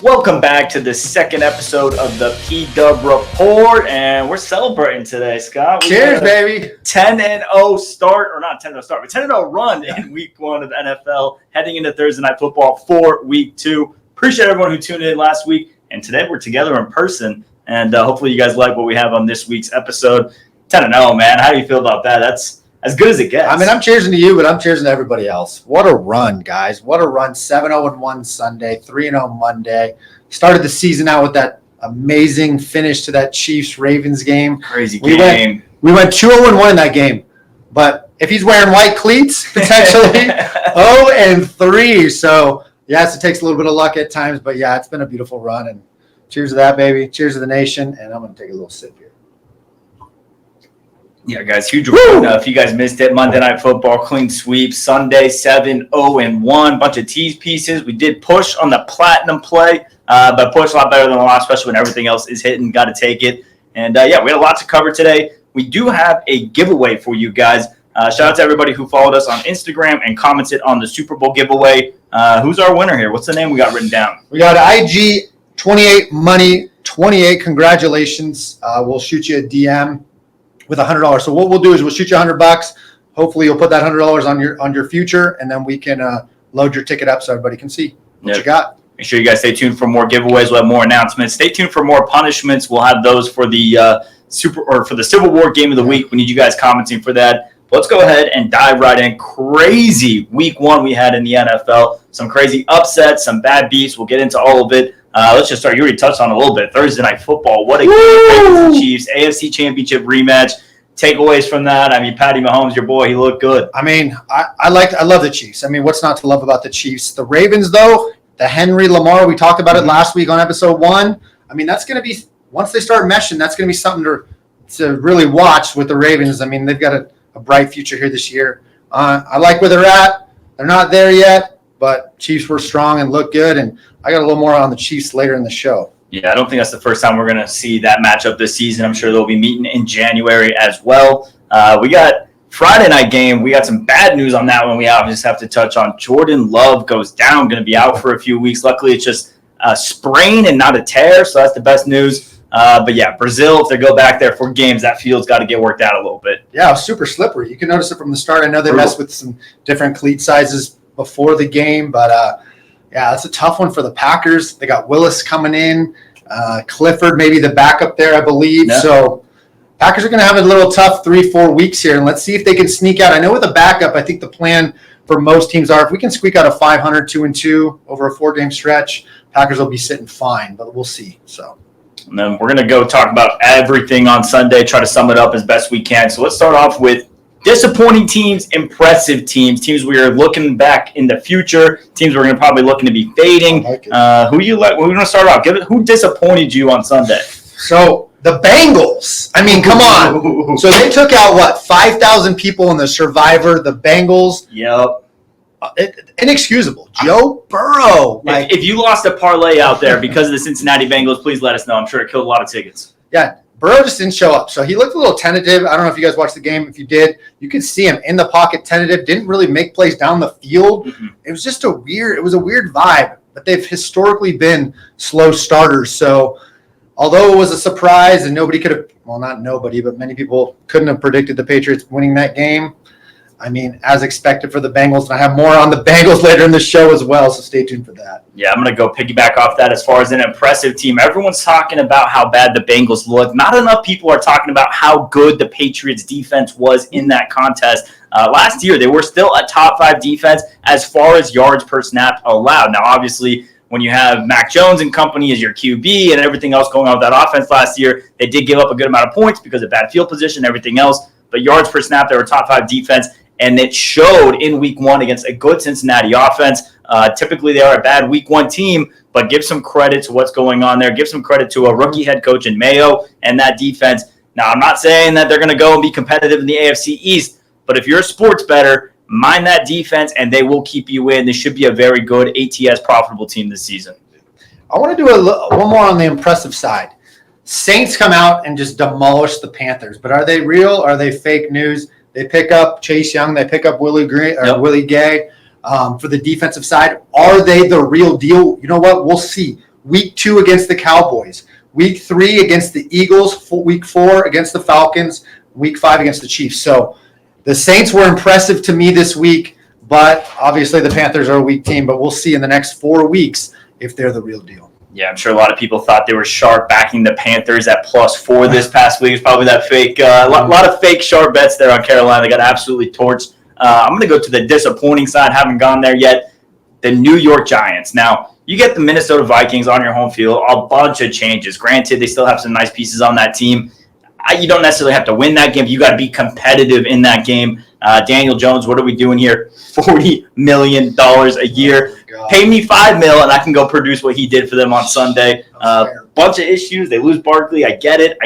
Welcome back to the second episode of the PDub Report, and we're celebrating today, Scott. Cheers, baby. 10-0 start, or not 10-0 start, but 10-0 run in week one of the NFL, heading into Thursday Night Football for week two. Appreciate everyone who tuned in last week, and today we're together in person, and hopefully you guys like what we have on this week's episode. 10-0, man. How do you feel about that? That's as good as it gets. I mean, I'm cheersing to you, but I'm cheersing to everybody else. What a run, guys. What a run. 7-0-1 Sunday, 3-0 Monday. Started the season out with that amazing finish to that Chiefs-Ravens game. Crazy game. We went 2-0-1 in that game. But if he's wearing white cleats, potentially 0-3. So, yes, it takes a little bit of luck at times. But, yeah, it's been a beautiful run. And cheers to that, baby. Cheers to the nation. And I'm going to take a little sip here. Yeah, guys, huge report. If you guys missed it, Monday Night Football, clean sweep. Sunday, 7-0-1. Bunch of tease pieces. We did push on the platinum play, but push a lot better than the last, especially when everything else is hitting. Got to take it. And, yeah, we had a lot to cover today. We do have a giveaway for you guys. Shout out to everybody who followed us on Instagram and commented on the Super Bowl giveaway. Who's our winner here? What's the name we got written down? We got IG28 Money 28. Congratulations. We'll shoot you a DM with $100. So what we'll do is we'll shoot you $100. Hopefully you'll put that $100 on your future, and then we can load your ticket up so everybody can see what you got. Make sure you guys stay tuned for more giveaways. We'll have more announcements. Stay tuned for more punishments. We'll have those for the for the Civil War game of the week. We need you guys commenting for that. But let's go ahead and dive right in. Crazy week one we had in the NFL. Some crazy upsets, some bad beats. We'll get into all of it. Let's just start. You already touched on it a little bit. Thursday Night Football. What a game. Ravens Chiefs. AFC Championship rematch. Takeaways from that. I mean, Patty Mahomes, your boy, he looked good. I mean, I love the Chiefs. I mean, what's not to love about the Chiefs? The Ravens, though, the Henry Lamar, we talked about it last week on episode 1. I mean, that's going to be, once they start meshing, that's going to be something to really watch with the Ravens. I mean, they've got a bright future here this year. I like where they're at. They're not there yet, but Chiefs were strong and looked good, and I got a little more on the Chiefs later in the show. Yeah, I don't think that's the first time we're going to see that matchup this season. I'm sure they'll be meeting in January as well. We got Friday night game. We got some bad news on that one. We obviously have to touch on. Jordan Love goes down, going to be out for a few weeks. Luckily, it's just a sprain and not a tear, so that's the best news. But, yeah, Brazil, if they go back there for games, that field's got to get worked out a little bit. Yeah, it was super slippery. You can notice it from the start. I know they messed with some different cleat sizes before the game, but yeah, that's a tough one for the Packers. They got Willis coming in, Clifford maybe the backup there, I believe. Yeah. So Packers are going to have a little tough 3-4 weeks here, and let's see if they can sneak out. I know with a backup, I think the plan for most teams are if we can squeak out a 500 2-2 over a 4-game stretch, Packers will be sitting fine, but we'll see. So. And then we're going to go talk about everything on Sunday, try to sum it up as best we can. So let's start off with disappointing teams, impressive teams, teams we are looking back in the future, teams we're going to probably looking to be fading. Who you like? We're going to start off. Who disappointed you on Sunday? So the Bengals. I mean, come on. So they took out 5,000 people in the Survivor. The Bengals. Yep. Inexcusable. Joe Burrow. If you lost a parlay out there because of the Cincinnati Bengals, please let us know. I'm sure it killed a lot of tickets. Yeah. Burrow just didn't show up. So he looked a little tentative. I don't know if you guys watched the game. If you did, you could see him in the pocket tentative, didn't really make plays down the field. Mm-hmm. It was just a weird vibe, but they've historically been slow starters. So although it was a surprise and nobody could have, well, not nobody, but many people couldn't have predicted the Patriots winning that game. I mean, as expected for the Bengals, and I have more on the Bengals later in the show as well, so stay tuned for that. Yeah, I'm going to go piggyback off that as far as an impressive team. Everyone's talking about how bad the Bengals look. Not enough people are talking about how good the Patriots defense was in that contest. Last year, they were still a top 5 defense as far as yards per snap allowed. Now, obviously, when you have Mac Jones and company as your QB and everything else going on with that offense last year, they did give up a good amount of points because of bad field position and everything else. But yards per snap, they were top 5 defense. And it showed in week one against a good Cincinnati offense. Typically, they are a bad week one team, but give some credit to what's going on there. Give some credit to a rookie head coach in Mayo and that defense. Now, I'm not saying that they're going to go and be competitive in the AFC East, but if you're a sports bettor, mind that defense, and they will keep you in. This should be a very good ATS profitable team this season. I want to do one more on the impressive side. Saints come out and just demolish the Panthers, but are they real? Are they fake news? They pick up Chase Young. They pick up Willie Gay for the defensive side. Are they the real deal? You know what? We'll see. Week 2 against the Cowboys. Week 3 against the Eagles. Week 4 against the Falcons. Week 5 against the Chiefs. So the Saints were impressive to me this week, but obviously the Panthers are a weak team. But we'll see in the next 4 weeks if they're the real deal. Yeah, I'm sure a lot of people thought they were sharp backing the Panthers at +4 this past week. It's probably that fake, a lot of fake sharp bets there on Carolina. They got absolutely torched. I'm going to go to the disappointing side. Haven't gone there yet. The New York Giants. Now, you get the Minnesota Vikings on your home field, a bunch of changes. Granted, they still have some nice pieces on that team. You don't necessarily have to win that game. You got to be competitive in that game. Daniel Jones, what are we doing here? $40 million a year. Pay me $5 million, and I can go produce what he did for them on Sunday. Bunch of issues. They lose Barkley. I get it.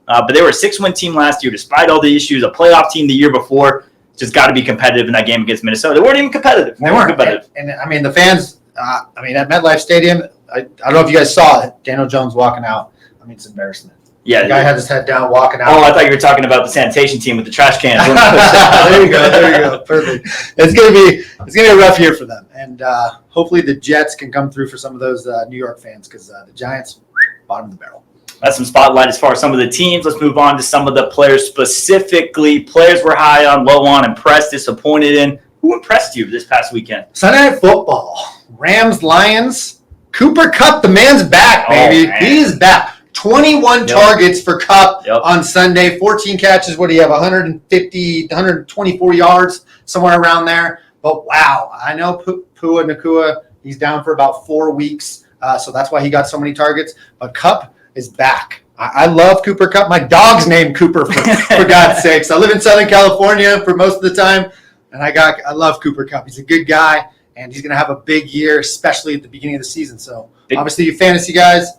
But they were a 6-win team last year, despite all the issues. A playoff team the year before. Just got to be competitive in that game against Minnesota. They weren't even competitive. They weren't competitive. And I mean, the fans. At MetLife Stadium, I don't know if you guys saw it. Daniel Jones walking out. I mean, it's embarrassment. Yeah, the guy had his head down, walking out. Oh, I thought you were talking about the sanitation team with the trash cans. There you go. Perfect. It's gonna be a rough year for them, and hopefully the Jets can come through for some of those New York fans, because the Giants, bottom of the barrel. That's some spotlight as far as some of the teams. Let's move on to some of the players specifically. Players we're high on, low on, impressed, disappointed in. Who impressed you this past weekend? Sunday Night Football. Rams, Lions. Cooper Kupp, the man's back, baby. He is back. 21 targets for Kupp on Sunday. 14 catches. What do you have? 150, 124 yards, somewhere around there. But wow, I know Pua Nakua, he's down for about 4 weeks. So that's why he got so many targets. But Kupp is back. I love Cooper Kupp. My dog's named Cooper, for God's sakes. I live in Southern California for most of the time, and I love Cooper Kupp. He's a good guy, and he's going to have a big year, especially at the beginning of the season. So obviously, you fantasy guys,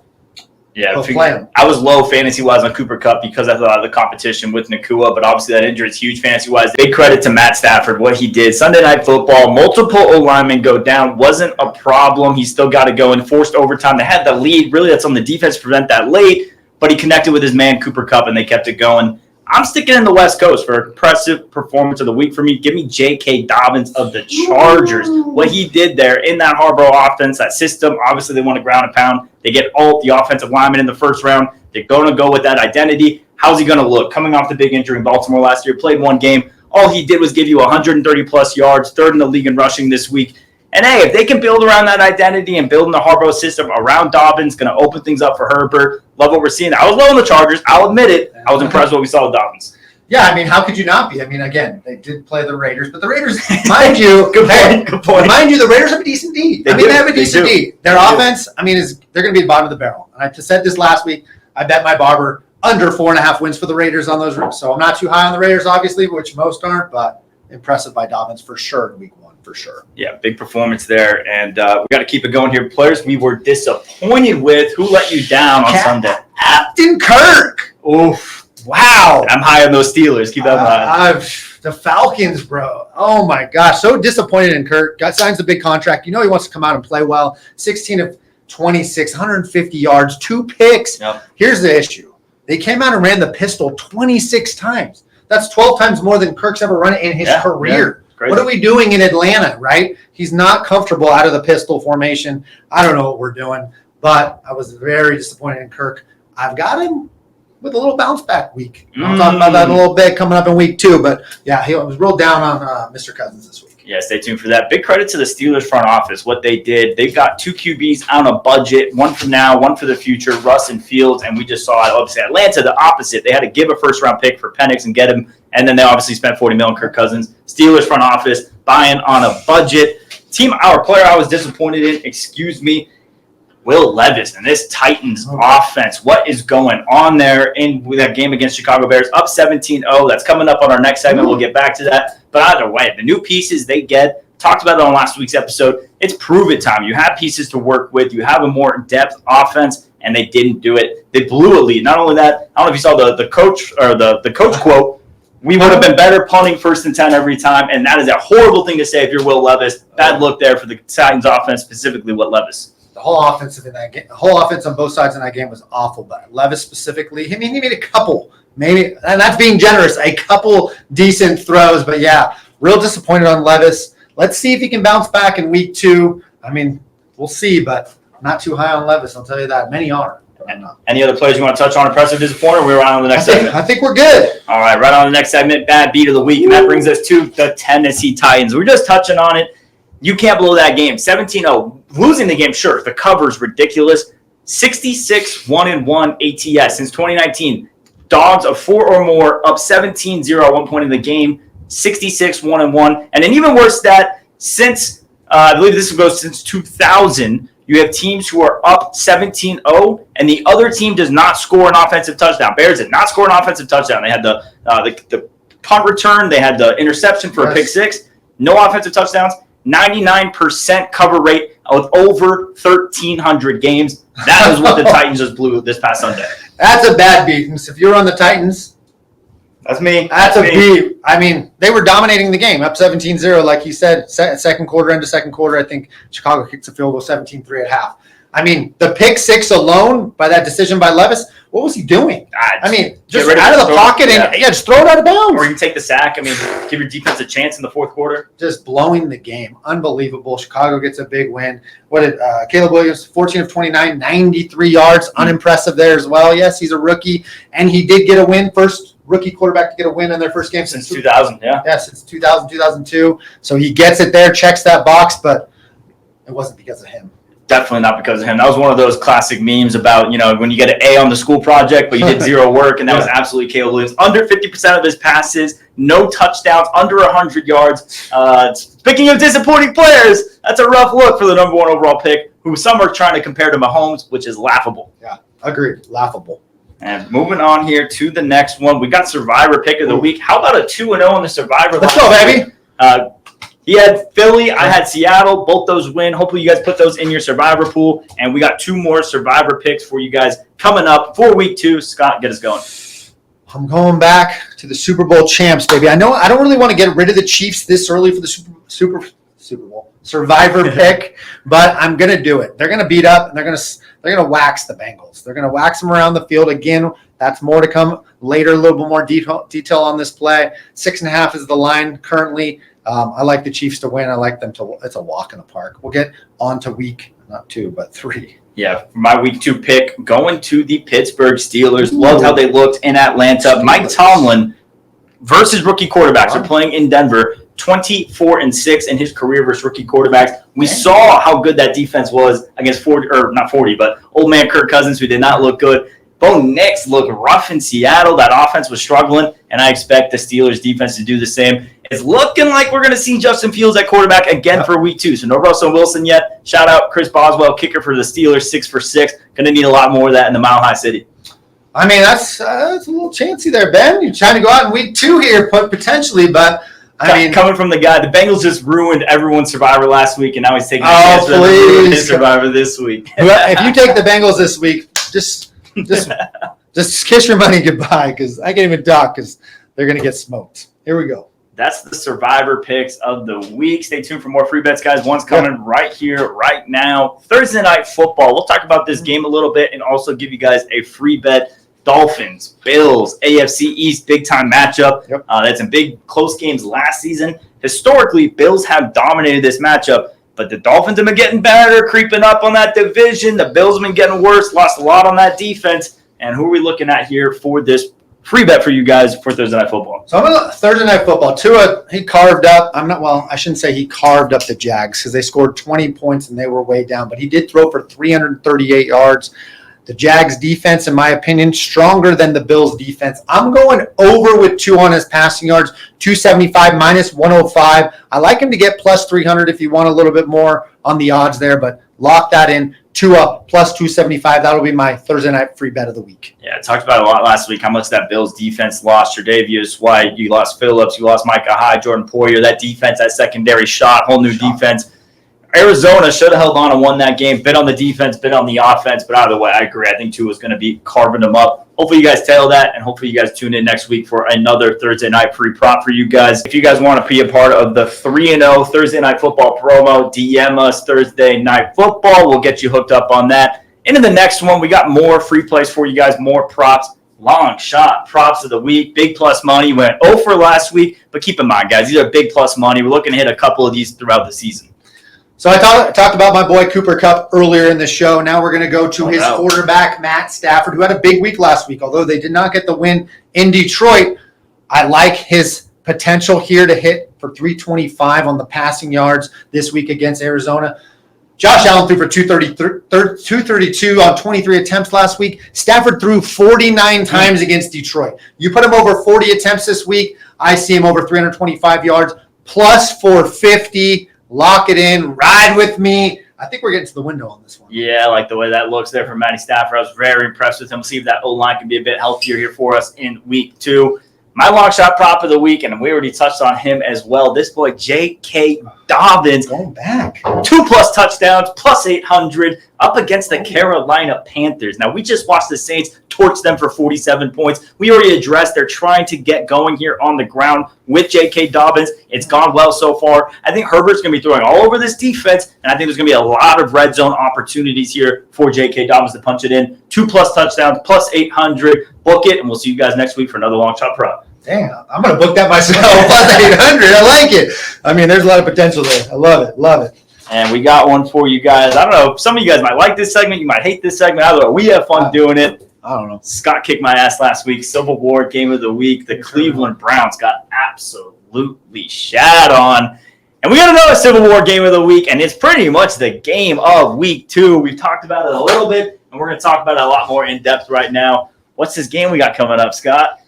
I was low fantasy-wise on Cooper Kupp because I thought of the competition with Nakua, but obviously that injury is huge fantasy-wise. Big credit to Matt Stafford, what he did. Sunday Night Football, multiple O-linemen go down. Wasn't a problem. He still got to go in forced overtime. They had the lead. Really, that's on the defense to prevent that late, but he connected with his man, Cooper Kupp, and they kept it going. I'm sticking in the West Coast for impressive performance of the week for me. Give me J.K. Dobbins of the Chargers. What he did there in that Harborough offense, that system, obviously they want to ground and pound. They get the offensive lineman in the first round. They're going to go with that identity. How's he going to look? Coming off the big injury in Baltimore last year, played one game. All he did was give you 130-plus yards, third in the league in rushing this week. And, hey, if they can build around that identity and build in the Harborough system around Dobbins, going to open things up for Herbert. Love what we're seeing. I was low on the Chargers. I'll admit it. I was impressed with what we saw with Dobbins. Yeah, I mean, how could you not be? I mean, again, they did play the Raiders, but the Raiders, mind you, good point. Mind you, the Raiders have a decent D. They have a decent D. Their offense, I mean, they're going to be the bottom of the barrel. And I said this last week. I bet my barber under 4.5 wins for the Raiders on those routes. So I'm not too high on the Raiders, obviously, which most aren't, but impressive by Dobbins for sure in week 1, for sure. Yeah, big performance there. And we got to keep it going here. Players we were disappointed with. Who let you down on Sunday? Captain Kirk. Oof. Wow. I'm high on those Steelers. Keep that in mind. The Falcons, bro. Oh, my gosh. So disappointed in Kirk. Signs a big contract. You know he wants to come out and play well. 16 of 26, 150 yards, 2 picks. Yep. Here's the issue. They came out and ran the pistol 26 times. That's 12 times more than Kirk's ever run it in his career. Yeah. What are we doing in Atlanta, right? He's not comfortable out of the pistol formation. I don't know what we're doing, but I was very disappointed in Kirk. I've got him with a little bounce back week. I'll talk about that in a little bit coming up in week 2. But, yeah, he was real down on Mr. Cousins this week. Yeah, stay tuned for that. Big credit to the Steelers front office, what they did. They've got 2 QBs on a budget, one for now, one for the future, Russ and Fields. And we just saw it. Obviously, Atlanta, the opposite. They had to give a first-round pick for Penix and get him. And then they obviously spent $40 million on Kirk Cousins. Steelers front office buying on a budget. Our player I was disappointed in, Will Levis and this Titans offense. What is going on there in that game against Chicago Bears? Up 17-0. That's coming up on our next segment. We'll get back to that. But either way, the new pieces they get, talked about it on last week's episode, it's prove-it time. You have pieces to work with. You have a more depth offense, and they didn't do it. They blew a lead. Not only that, I don't know if you saw the coach or the coach quote, we would have been better punting 1st and 10 every time, and that is a horrible thing to say if you're Will Levis. Bad look there for the Titans offense, specifically Will Levis. The whole offense in that game, the whole offense on both sides in that game was awful. But Levis specifically, he made a couple, maybe, and that's being generous, a couple decent throws. But yeah, real disappointed on Levis. Let's see if he can bounce back in week 2. I mean, we'll see, but not too high on Levis, I'll tell you that. Many are. Any other players you want to touch on? Impressive, disappointer? We're on to the next segment. I think we're good. All right, right on the next segment, bad beat of the week. And that brings us to the Tennessee Titans. We're just touching on it. You can't blow that game. 17-0. Losing the game, sure. The cover's ridiculous. 66-1-1 ATS since 2019. Dogs of 4 or more up 17-0 at one point in the game. 66-1-1. And an even worse stat, since I believe this goes since 2000, you have teams who are up 17-0, and the other team does not score an offensive touchdown. Bears did not score an offensive touchdown. They had the punt return. They had the interception for a pick six. No offensive touchdowns. 99% cover rate with over 1,300 games. That is what the Titans just blew this past Sunday. That's a bad beat. If you're on the Titans, that's me. That's a beat. I mean, they were dominating the game, up 17-0, like you said, second quarter into second quarter. I think Chicago kicks a field goal 17-3 at half. I mean, the pick six alone by that decision by Levis, what was he doing? I mean, just out of the pocket and just throw it out of bounds. Or you take the sack. I mean, give your defense a chance in the fourth quarter. Just blowing the game. Unbelievable. Chicago gets a big win. What did Caleb Williams, 14 of 29, 93 yards. Unimpressive there as well. Yes, he's a rookie, and he did get a win. First rookie quarterback to get a win in their first game since 2000, yeah. Yeah, since 2000, 2002. So he gets it there, checks that box, but it wasn't because of him. Definitely not because of him. That was one of those classic memes about, when you get an A on the school project, but you did zero work, and that was absolutely Caleb Williams. Under 50% of his passes, no touchdowns, under 100 yards. Speaking of disappointing players, that's a rough look for the number one overall pick, who some are trying to compare to Mahomes, which is laughable. Yeah, agreed. Laughable. And moving on here to the next one, we got Survivor Pick of the Week. How about a 2-0 on the Survivor? Let's go, baby. He had Philly. I had Seattle. Both those win. Hopefully, you guys put those in your Survivor pool. And we got 2 more Survivor picks for you guys coming up for week 2. Scott, get us going. I'm going back to the Super Bowl champs, baby. I know I don't really want to get rid of the Chiefs this early for the Super Bowl Survivor pick, but I'm going to do it. They're going to beat up, and they're going to wax the Bengals. They're going to wax them around the field again. That's more to come later. A little bit more detail on this play. 6.5 is the line currently. I like the Chiefs to win. I like them to. It's a walk in the park. We'll get on to week, not 2, but 3. Yeah, my week 2 pick, going to the Pittsburgh Steelers. Loved how they looked in Atlanta. Mike Tomlin versus rookie quarterbacks are playing in Denver. 24-6 in his career versus rookie quarterbacks. We saw how good that defense was against old man Kirk Cousins, who did not look good. Bo Nix looked rough in Seattle. That offense was struggling, and I expect the Steelers defense to do the same. It's looking like we're going to see Justin Fields at quarterback again for week 2. So no Russell Wilson yet. Shout out Chris Boswell, kicker for the Steelers, 6 for 6. Going to need a lot more of that in the Mile High City. I mean, that's a little chancy there, Ben. You're trying to go out in week 2 here, potentially, but I mean, coming from the guy, the Bengals just ruined everyone's Survivor last week, and now he's taking a chance to ruin his Survivor this week. If you take the Bengals this week, just kiss your money goodbye, because I can't even talk because they're going to get smoked. Here we go. That's the Survivor picks of the week. Stay tuned for more free bets, guys. One's coming right here, right now. Thursday Night Football. We'll talk about this game a little bit and also give you guys a free bet. Dolphins, Bills, AFC East, big-time matchup. That's some big, close games last season. Historically, Bills have dominated this matchup, but the Dolphins have been getting better, creeping up on that division. The Bills have been getting worse, lost a lot on that defense. And who are we looking at here for this free bet for you guys for Thursday Night Football? So I'm going to Thursday Night Football. Tua, he carved up. I shouldn't say he carved up the Jags because they scored 20 points and they were way down. But he did throw for 338 yards. The Jags defense, in my opinion, stronger than the Bills defense. I'm going over with 2 on his passing yards, 275 minus 105. I like him to get plus 300 if you want a little bit more on the odds there, but lock that in. 2 up plus 275. That'll be my Thursday night free bet of the week. Yeah, I talked about it a lot last week, how much that Bills defense lost. Tre'Davious White, you lost Phillips, you lost Micah Hyde, Jordan Poyer. That defense, that secondary shot, whole new defense. Arizona should have held on and won that game. Bit on the defense, bit on the offense. But either way, I agree. I think Tua is going to be carving them up. Hopefully you guys tail that, and hopefully you guys tune in next week for another Thursday night free prop for you guys. If you guys want to be a part of the 3-0 Thursday Night Football promo, DM us Thursday Night Football. We'll get you hooked up on that. Into the next one, we got more free plays for you guys, more props. Long shot props of the week. Big plus money. Went 0 for last week, but keep in mind, guys, these are big plus money. We're looking to hit a couple of these throughout the season. So I talked about my boy Cooper Kupp earlier in the show. Now we're going to go to his quarterback, Matt Stafford, who had a big week last week. Although they did not get the win in Detroit, I like his potential here to hit for 325 on the passing yards this week against Arizona. Josh Allen threw for 232 on 23 attempts last week. Stafford threw 49 times against Detroit. You put him over 40 attempts this week, I see him over 325 yards, plus 450. Lock it in. Ride with me. I think we're getting to the window on this one. Yeah, I like the way that looks there for Matty Stafford. I was very impressed with him. See if that O-line can be a bit healthier here for us in week 2. My long shot prop of the week, and we already touched on him as well. This boy, J.K. Dobbins. Going back. 2+ touchdowns, plus 800, up against the Carolina Panthers. Now, we just watched the Saints torch them for 47 points. We already addressed they're trying to get going here on the ground with J.K. Dobbins. It's gone well so far. I think Herbert's going to be throwing all over this defense, and I think there's going to be a lot of red zone opportunities here for J.K. Dobbins to punch it in. 2+ touchdowns, plus 800. Book it, and we'll see you guys next week for another long shot prop. Dang, I'm going to book that myself. Plus 800. I like it. I mean, there's a lot of potential there. I love it. Love it. And we got one for you guys. I don't know. Some of you guys might like this segment. You might hate this segment. I don't know. We have fun doing it. I don't know. Scott kicked my ass last week. Civil War game of the week. The Cleveland Browns got absolutely shat on. And we got another Civil War game of the week, and it's pretty much the game of week 2. We've talked about it a little bit, and we're going to talk about it a lot more in depth right now. What's this game we got coming up, Scott?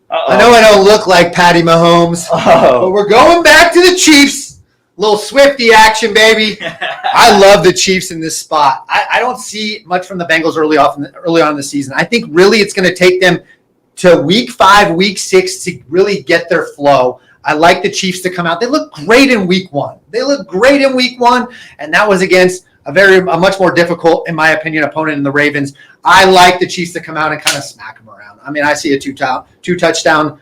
I know I don't look like Patty Mahomes, but we're going back to the Chiefs. Little Swifty action, baby. I love the Chiefs in this spot. I don't see much from the Bengals early on in the season. I think really it's going to take them to week 5, week 6 to really get their flow. I like the Chiefs to come out. They look great in week 1. And that was against a much more difficult, in my opinion, opponent in the Ravens. I like the Chiefs to come out and kind of smack them around. I mean, I see a two touchdown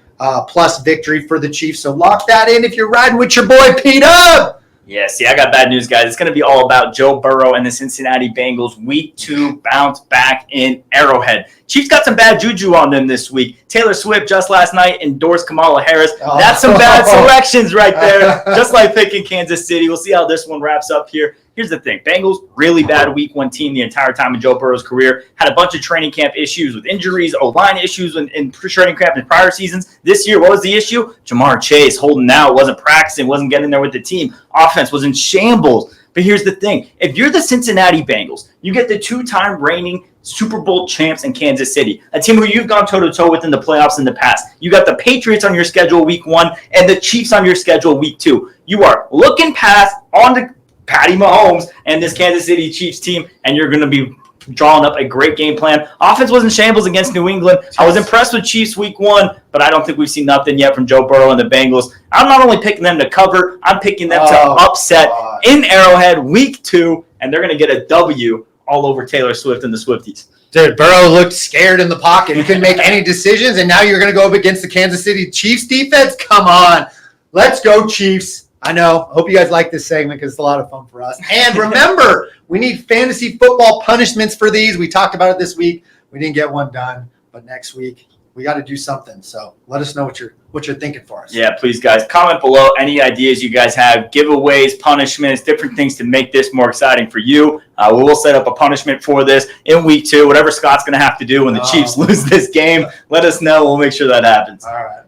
plus victory for the Chiefs. So lock that in if you're riding with your boy PDub. Yeah, see, I got bad news, guys. It's going to be all about Joe Burrow and the Cincinnati Bengals. Week 2 bounce back in Arrowhead. Chiefs got some bad juju on them this week. Taylor Swift just last night endorsed Kamala Harris. That's some bad selections right there. Just like picking Kansas City. We'll see how this one wraps up here. Here's the thing. Bengals, really bad week 1 team the entire time in Joe Burrow's career. Had a bunch of training camp issues with injuries, O-line issues in training camp in prior seasons. This year, what was the issue? Jamar Chase holding out, wasn't practicing, wasn't getting there with the team. Offense was in shambles. But here's the thing. If you're the Cincinnati Bengals, you get the 2-time reigning Super Bowl champs in Kansas City, a team who you've gone toe-to-toe with in the playoffs in the past. You got the Patriots on your schedule week 1 and the Chiefs on your schedule week 2. You are looking past on the Patty Mahomes and this Kansas City Chiefs team, and you're going to be drawing up a great game plan. Offense was in shambles against New England. I was impressed with Chiefs week 1, but I don't think we've seen nothing yet from Joe Burrow and the Bengals. I'm not only picking them to cover, I'm picking them to upset in Arrowhead week 2, and they're going to get a W all over Taylor Swift and the Swifties. Dude, Burrow looked scared in the pocket. He couldn't make any decisions, and now you're going to go up against the Kansas City Chiefs defense? Come on. Let's go, Chiefs. I know. I hope you guys like this segment because it's a lot of fun for us. And remember, we need fantasy football punishments for these. We talked about it this week. We didn't get one done, but next week we got to do something. So let us know what you're thinking for us. Yeah, please, guys. Comment below any ideas you guys have, giveaways, punishments, different things to make this more exciting for you. We will set up a punishment for this in week 2. Whatever Scott's going to have to do when the Chiefs lose this game, let us know. We'll make sure that happens. All right.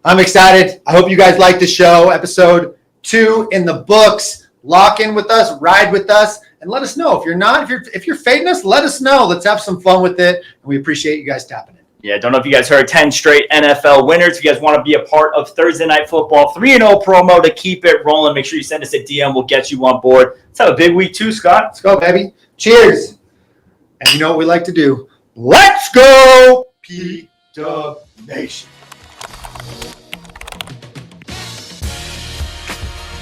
I'm excited. I hope you guys like the show. Episode 2 in the books. Lock in with us, ride with us, and let us know. If you're fading us, let us know. Let's have some fun with it. And we appreciate you guys tapping in. Yeah, don't know if you guys heard 10 straight NFL winners. If you guys want to be a part of Thursday Night Football 3-0 promo to keep it rolling, make sure you send us a DM. We'll get you on board. Let's have a big week 2, Scott. Let's go, baby. Cheers. And you know what we like to do. Let's go, PDub Nation.